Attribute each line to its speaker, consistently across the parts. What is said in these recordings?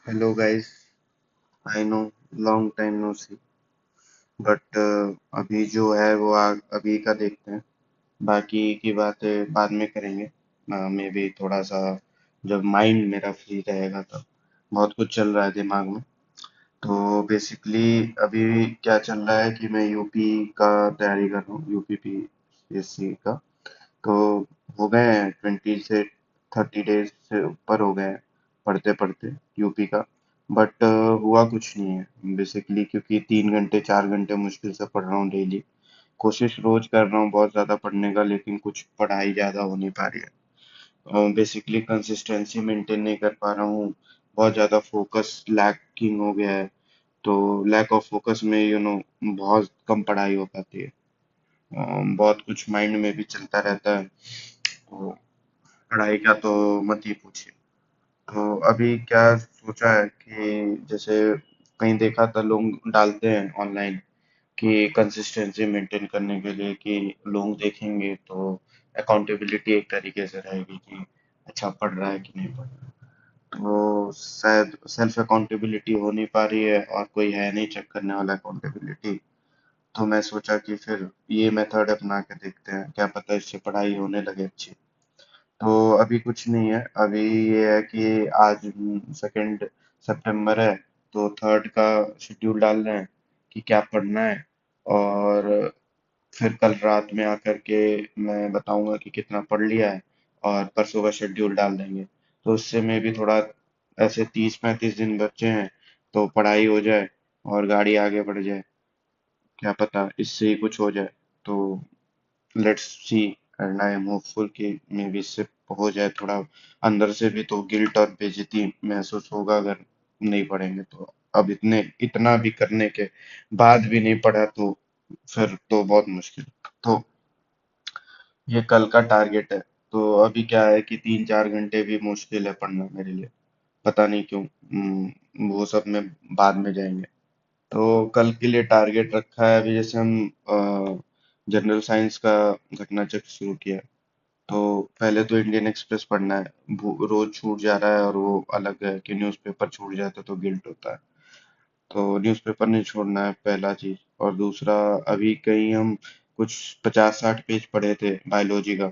Speaker 1: Hello guys. I know, long time no see. But अभी जो है वो अभी का देखते हैं। बाकी की बातें बाद में करेंगे। मे भी थोड़ा सा जब माइंड मेरा फ्री रहेगा तब। बहुत कुछ चल रहा है दिमाग में। तो बेसिकली अभी क्या चल रहा है कि मैं यूपी का तैयारी कर रहा हूँ, यूपीपीएससी का। तो हो गए हैं 20 से 30 डेज से ऊपर हो गए हैं पढ़ते पढ़ते यूपी का। बट हुआ कुछ नहीं है बेसिकली, क्योंकि 3 घंटे 4 घंटे मुश्किल से पढ़ रहा हूँ डेली। कोशिश रोज कर रहा हूँ बहुत ज्यादा पढ़ने का, लेकिन कुछ पढ़ाई ज्यादा हो नहीं पा रही है। बेसिकली कंसिस्टेंसी मेंटेन नहीं कर पा रहा हूँ। बहुत ज्यादा फोकस लैकिंग हो गया है। तो लैक ऑफ फोकस में बहुत कम पढ़ाई हो पाती है। बहुत कुछ माइंड में भी चलता रहता है। तो पढ़ाई का तो मत ही पूछिए। तो अभी क्या सोचा है कि जैसे कहीं देखा था, लोग डालते हैं ऑनलाइन कि कंसिस्टेंसी मेंटेन करने के लिए कि लोग देखेंगे तो अकाउंटेबिलिटी एक तरीके से रहेगी कि अच्छा पढ़ रहा है कि नहीं पढ़ रहा है। तो शायद सेल्फ अकाउंटेबिलिटी हो नहीं पा रही है और कोई है नहीं चेक करने वाला अकाउंटेबिलिटी। तो मैं सोचा कि फिर ये मेथड अपना के देखते हैं, क्या पता इससे पढ़ाई होने लगे अच्छी। तो अभी कुछ नहीं है। अभी ये है कि आज 2 सितंबर है। तो थर्ड का शेड्यूल डाल रहे हैं कि क्या पढ़ना है। और फिर कल रात में आकर के मैं बताऊंगा कि कितना पढ़ लिया है। और परसों का शेड्यूल डाल देंगे। तो उससे में भी थोड़ा ऐसे 30 35 दिन बचे हैं। तो पढ़ाई हो जाए और गाड़ी आगे बढ़ जाए। क्या पता इससे ही कुछ हो जाए। तो let's see. And I am hopeful कि मे बी इससे हो जाए थोड़ा। अंदर से भी तो गिल्ट और बेइज्जती महसूस होगा अगर नहीं पढ़ेंगे तो। अब इतना भी करने के बाद भी नहीं पढ़ा तो फिर तो बहुत मुश्किल। तो ये कल का टारगेट है। तो अभी क्या है कि 3 4 घंटे भी मुश्किल है पढ़ना मेरे लिए। पता नहीं क्यों। वो सब में बाद में जाएंगे। तो कल के लिए टारगेट रखा है। अभी जैसे हम जनरल साइंस का घटना चक्र शुरू किया। तो पहले तो इंडियन एक्सप्रेस पढ़ना है। रोज छूट जा रहा है और वो अलग है कि न्यूज़पेपर छूट जाता है तो गिल्ट होता है। तो न्यूज़पेपर नहीं छोड़ना है पहला चीज। और दूसरा, अभी कहीं हम कुछ 50 60 पेज पढ़े थे बायोलॉजी का।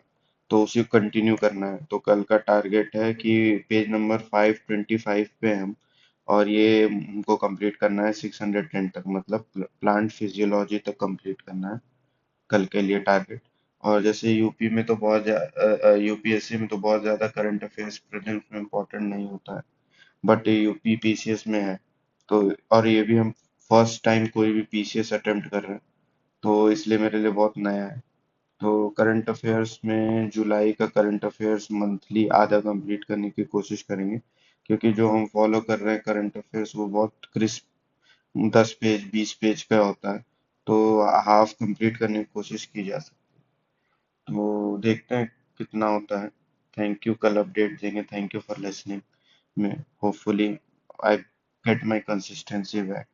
Speaker 1: तो उसी को कंटिन्यू करना है। तो कल का टारगेट है कि पेज नंबर 525 पे हम। और ये हमको कंप्लीट करना है 610 तक, मतलब प्लांट फिजियोलॉजी तक कंप्लीट करना है कल के लिए टारगेट। और जैसे यूपी में तो यूपीएससी में तो बहुत ज्यादा करंट अफेयर्स प्रेजेंट में इम्पोर्टेंट नहीं होता है। बट यूपी पीसीएस में है। तो और ये भी हम फर्स्ट टाइम कोई भी पीसीएस अटेम्प्ट कर रहे हैं। तो इसलिए मेरे लिए बहुत नया है। तो करंट अफेयर्स में जुलाई का करंट अफेयर्स मंथली आधा कंप्लीट करने की कोशिश करेंगे। क्योंकि जो हम फॉलो कर रहे हैं करंट अफेयर्स वो बहुत क्रिस्प 10 पेज 20 पेज का होता है। तो हाफ कंप्लीट करने की कोशिश की जा सकती है। तो देखते हैं कितना होता है। थैंक यू, कल अपडेट देंगे। Thank you for listening. में hopefully I get my consistency back.